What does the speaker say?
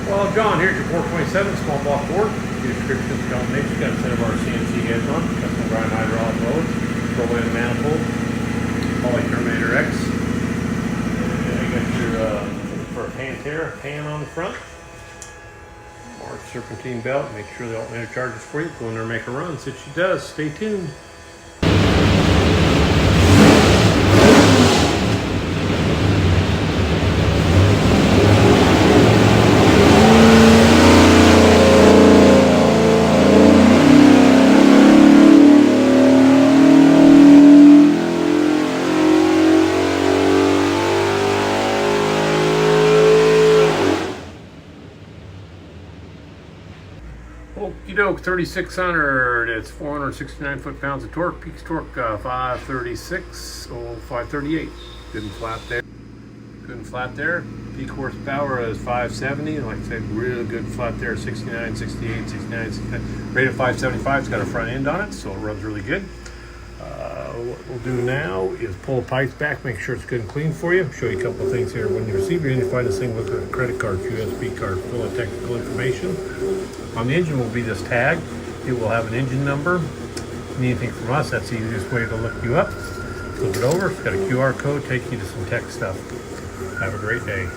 Well, John, here's your 427 small block Ford. The description's combination. Got a set of our CNC heads on, custom grind hydraulic loads, pro-am manifold, Holley Terminator X. And you got your for a Pantera pan on the front. Mark serpentine belt. Make sure the alternator charges for you. Go in there and make a run. Since she does, stay tuned. Okie doke, 3600, it's 469 foot-pounds of torque, peak torque 536, 538, good and flat there, peak horsepower is 570, like I said, really good flat there, 69, 68, 69, 69, rated 575, it's got a front end on it, so it runs really good. What we'll do now is pull the pipes back, make sure it's good and clean for you. Show you a couple of things here. When you receive your engine, find this thing with a credit card, USB card, full of technical information. On the engine will be this tag. It will have an engine number. Need anything from us, that's the easiest way to look you up. Flip it over, it's got a QR code, take you to some tech stuff. Have a great day.